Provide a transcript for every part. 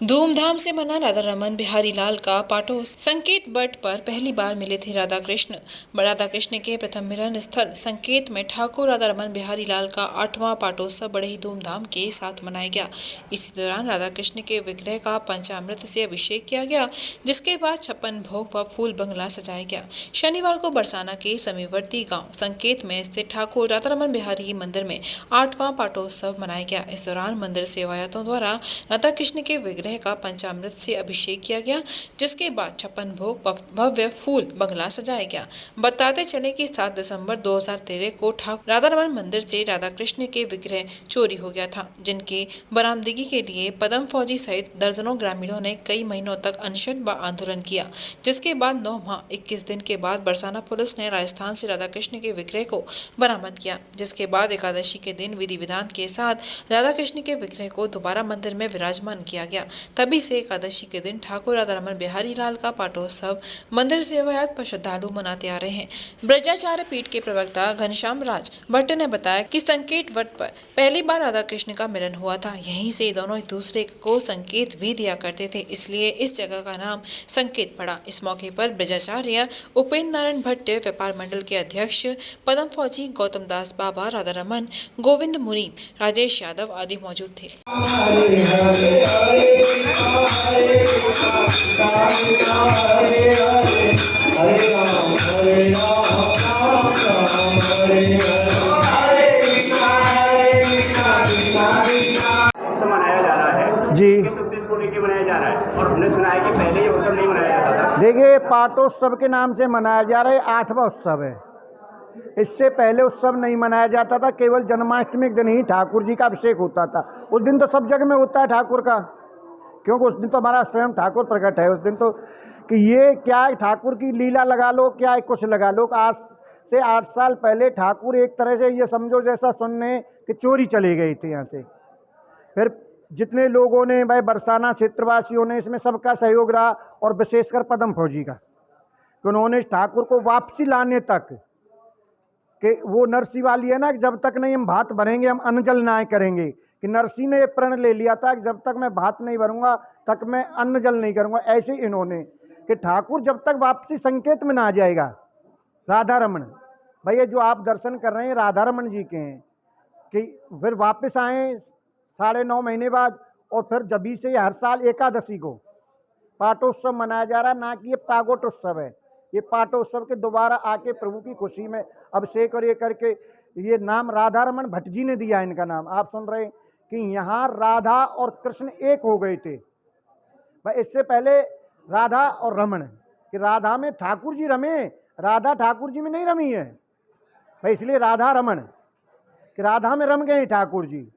धूमधाम से मना राधा रमन बिहारी लाल का पाटोस। संकेत बट पर पहली बार मिले थे राधा कृष्ण के प्रथम मिलन स्थल संकेत में ठाकुर राधा रमन बिहारी लाल का 8वां पाटोत्सव बड़े ही धूमधाम के साथ मनाया गया। इसी दौरान राधा कृष्ण के विग्रह का पंचामृत से अभिषेक किया गया, जिसके बाद 56 भोग व फूल बंगला सजाया गया। शनिवार को बरसाना के समीपवर्ती गाँव संकेत में स्थित ठाकुर राधा रमन बिहारी मंदिर में 8वां पाटोत्सव मनाया गया। इस दौरान मंदिर सेवायतों द्वारा राधा कृष्ण के विग्रह का पंचामृत से अभिषेक किया गया, जिसके बाद 56 भोग भव्य फूल बंगला सजाया गया। बताते चले कि 7 दिसंबर 2013 को ठाकुर राधा रमन मंदिर से राधा कृष्ण के विग्रह चोरी हो गया था, जिनकी बरामदगी के लिए पदम फौजी सहित दर्जनों ग्रामीणों ने कई महीनों तक अनशन व आंदोलन किया, जिसके बाद 9 माह 21 दिन के बाद बरसाना पुलिस ने राजस्थान से राधा कृष्ण के विग्रह को बरामद किया, जिसके बाद एकादशी के दिन विधि विधान के साथ राधा कृष्ण के विग्रह को दोबारा मंदिर में विराजमान किया गया। तभी से एकादशी के दिन ठाकुर राधा रमन बिहारी लाल का पाटोत्सव मंदिर सेवायत पर श्रद्धालु मनाते आ रहे हैं। ब्रजाचार्य पीठ के प्रवक्ता घनश्याम राज भट्ट ने बताया कि संकेत वट पर पहली बार राधा कृष्ण का मिलन हुआ था। यहीं से दोनों एक दूसरे को संकेत भी दिया करते थे, इसलिए इस जगह का नाम संकेत पड़ा। इस मौके पर ब्रजाचार्य उपेंद्र नारायण भट्ट, व्यापार मंडल के अध्यक्ष पदम फौजी गौतम दास बाबा, राधा रमन, गोविंद मुनीम, राजेश यादव आदि मौजूद थे। मनाया जा रहा है जी, किस उद्देश्य को लेकर मनाया जा रहा है? और हमने सुना है कि पहले ये उत्सव नहीं मनाया जाता था। देखिए पाटोत्सव के नाम से मनाया जा रहा है, 8वां उत्सव है। इससे पहले उत्सव नहीं मनाया जाता था, केवल जन्माष्टमी के दिन ही ठाकुर जी का अभिषेक होता था। उस दिन तो सब जगह में होता है ठाकुर का, क्योंकि उस दिन तो हमारा स्वयं ठाकुर प्रकट है। उस दिन तो कि ये क्या है, ठाकुर की लीला लगा लो, क्या है कुछ लगा लो। आज से 8 साल पहले ठाकुर एक तरह से ये समझो जैसा सुनने कि चोरी चले गए थे यहाँ से। फिर जितने लोगों ने, भाई बरसाना क्षेत्रवासियों ने, इसमें सबका सहयोग रहा, और विशेषकर पदम फौजी का, कि उन्होंने ठाकुर को वापसी लाने तक, कि वो नरसी वाली है ना कि जब तक नहीं हम भात भरेंगे हम अन्न जल ना करेंगे, कि नरसी ने ये प्रण ले लिया था कि जब तक मैं भात नहीं भरूंगा तक मैं अन्न जल नहीं करूंगा। ऐसे इन्होंने कि ठाकुर जब तक वापसी संकेत में ना आ जाएगा, राधा रमन भैया जो आप दर्शन कर रहे हैं राधा रमन जी के हैं, कि फिर वापस आए 9.5 महीने बाद, और फिर जबी से हर साल एकादशी को पाटोत्सव मनाया जा रहा है। ना कि ये प्रागोटोत्सव है, ये पाटोत्सव के दोबारा आके प्रभु की खुशी में अभिषेक और ये करके, ये नाम राधा रमन भट्ट जी ने दिया इनका नाम। आप सुन रहे हैं कि यहाँ राधा और कृष्ण एक हो गए थे। भाई इससे पहले राधा और रमन, कि राधा में ठाकुर जी रमे, राधा ठाकुर जी में नहीं रमी है भाई, इसलिए राधा रमन, कि राधा में रम गए ठाकुर जी,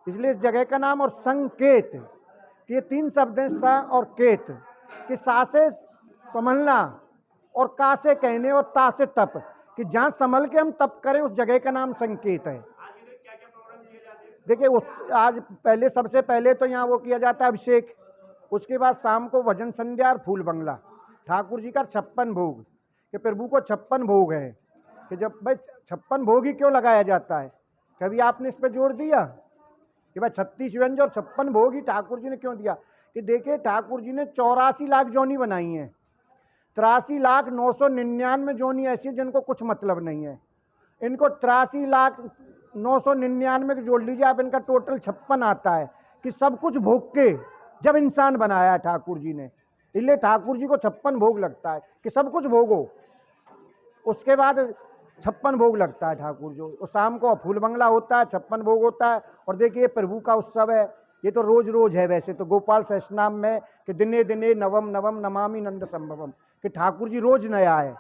इसलिए इस जगह का नाम। और संकेत, कि ये 3 शब्द हैं, स और केत, कि सा से संभलना और का से कहने और ता से तप, कि जहाँ संभल के हम तप करें उस जगह का नाम संकेत है। देखिए आज पहले, सबसे पहले तो यहाँ वो किया जाता है अभिषेक, उसके बाद शाम को भजन संध्या और फूल बंगला। ठाकुर जी का 56 भोग, कि प्रभु को 56 भोग है, कि जब भाई 56 भोग ही क्यों लगाया जाता है, कभी आपने इस पर जोर दिया कि भाई 36 व्यंजन और 56 भोग ही ठाकुर जी ने क्यों दिया? कि देखिए ठाकुर जी ने 84 लाख जोनी बनाई हैं, 83,999 जोनी ऐसी है जिनको कुछ मतलब नहीं है। इनको 83,999 के जोड़ लीजिए आप, इनका टोटल 56 आता है, कि सब कुछ भोग के जब इंसान बनाया है ठाकुर जी ने, इसलिए ठाकुर जी को 56 भोग लगता है, कि सब कुछ भोगो, उसके बाद 56 भोग लगता है ठाकुर जो। और शाम को फूल बंगला होता है, 56 भोग होता है। और देखिए प्रभु का उत्सव है, ये तो रोज रोज है वैसे तो गोपाल सहस्रनाम में, कि दिने दिने नवम नवम नमामि नंद संभवम, कि ठाकुर जी रोज नया है,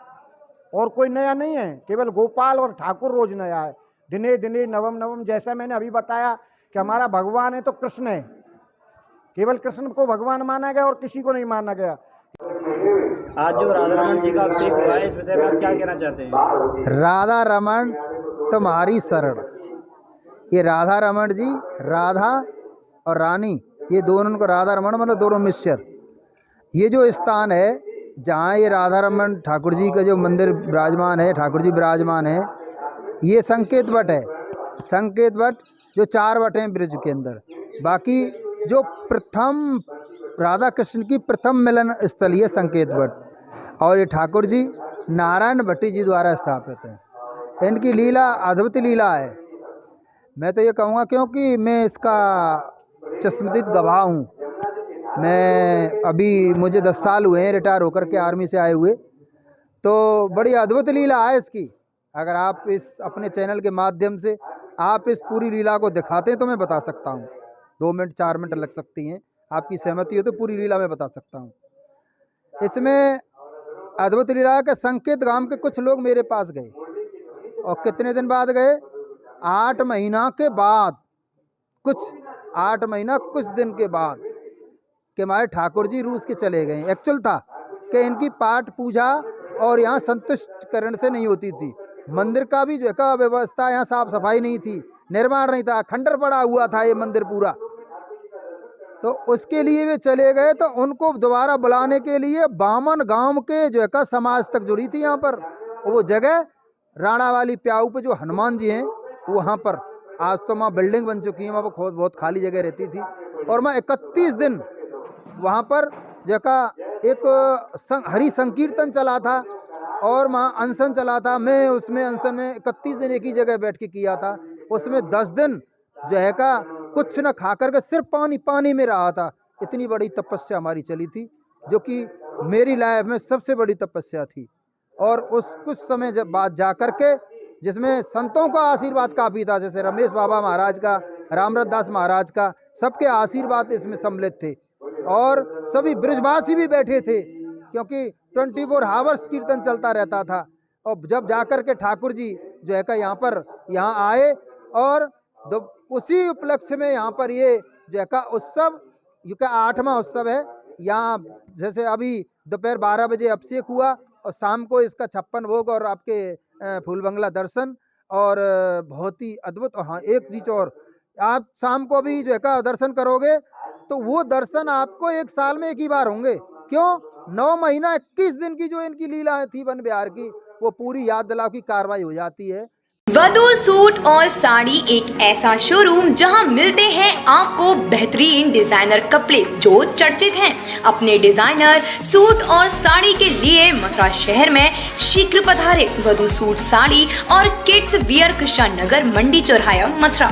और कोई नया नहीं है, केवल गोपाल और ठाकुर रोज नया है। दिने दिने नवम नवम, जैसा मैंने अभी बताया कि हमारा भगवान है तो कृष्ण है, केवल कृष्ण को भगवान माना गया और किसी को नहीं माना गया। आज जो राधा रमन जी का अभिषेक हुआ है, इस विषय में आप क्या कहना चाहते हैं? राधा रमन तुम्हारी शरण, ये राधा रमन जी, राधा और रानी, ये दोनों को राधा रमन मतलब दोनों मिश्र। ये जो स्थान है जहाँ ये राधा रमन ठाकुर जी का जो मंदिर विराजमान है, ठाकुर जी विराजमान है, ये संकेत वट है। संकेत वट जो 4 वट हैं ब्रिज के अंदर, बाकी जो प्रथम राधा कृष्ण की प्रथम मिलन स्थल है संकेत भट्ट, और ये ठाकुर जी नारायण भट्टी जी द्वारा स्थापित है। इनकी लीला अद्भुत लीला है। मैं तो ये कहूँगा क्योंकि मैं इसका चश्मदीद गवाह हूँ। मैं अभी मुझे 10 साल हुए हैं रिटायर होकर के आर्मी से आए हुए, तो बड़ी अद्भुत लीला है इसकी। अगर आप इस अपने चैनल के माध्यम से आप इस पूरी लीला को दिखाते हैं तो मैं बता सकता हूँ। 2 मिनट 4 मिनट लग सकती हैं, आपकी सहमति हो तो पूरी लीला मैं बता सकता हूँ। इसमें अद्भुत लीला है कि संकेत गांव के कुछ लोग मेरे पास गए, और कितने दिन बाद गए? 8 महीना के बाद, कुछ 8 महीना कुछ दिन के बाद कि हमारे ठाकुर जी रूस के चले गए। एक्चुअल था कि इनकी पाठ पूजा और यहाँ संतुष्ट करण से नहीं होती थी। मंदिर का भी जो है व्यवस्था, यहाँ साफ सफाई नहीं थी, निर्माण नहीं था, खंडर पड़ा हुआ था ये मंदिर पूरा। तो उसके लिए वे चले गए, तो उनको दोबारा बुलाने के लिए बामन गांव के जो है समाज तक जुड़ी थी यहाँ पर। वो जगह राणा वाली प्याऊ पे जो हनुमान जी हैं वहाँ पर, आज तो वहाँ बिल्डिंग बन चुकी है, वहाँ पर बहुत खाली जगह रहती थी। और मैं 31 दिन वहाँ पर जो एक हरि संकीर्तन चला था और वहाँ अनशन चला था। मैं उसमें अनशन में 31 दिन एक ही जगह बैठ के किया था। उसमें 10 दिन जो है कुछ न खा कर के सिर्फ पानी में रहा था। इतनी बड़ी तपस्या हमारी चली थी, जो कि मेरी लाइफ में सबसे बड़ी तपस्या थी। और उस कुछ समय जब बाद जा कर के, जिसमें संतों का आशीर्वाद काफ़ी था, जैसे रमेश बाबा महाराज का, रामरथ दास महाराज का, सबके आशीर्वाद इसमें सम्मिलित थे। और सभी ब्रजवासी भी बैठे थे, क्योंकि 24 आवर्स कीर्तन चलता रहता था। और जब जाकर के ठाकुर जी जो है यहाँ आए, और उसी उपलक्ष्य में यहाँ पर ये जो है उत्सव, ये 8वां उत्सव है। यहाँ जैसे अभी दोपहर 12 बजे अभिषेक हुआ, और शाम को इसका 56 भोग और आपके फूल बंगला दर्शन, और बहुत ही अद्भुत। और हाँ, एक चीज़ और, आप शाम को भी जो है दर्शन करोगे तो वो दर्शन आपको 1 साल में 1 ही बार होंगे। क्यों? 9 महीना 21 दिन की जो इनकी लीला थी वन विहार की, वो पूरी याद दिलाव की कार्रवाई हो जाती है। वधू सूट और साड़ी एक ऐसा शोरूम जहां मिलते हैं आपको बेहतरीन डिजाइनर कपड़े जो चर्चित हैं। अपने डिजाइनर सूट और साड़ी के लिए मथुरा शहर में शीघ्र पधारे। वधू सूट साड़ी और किड्स वियर कृष्णा नगर मंडी चौराहा मथुरा।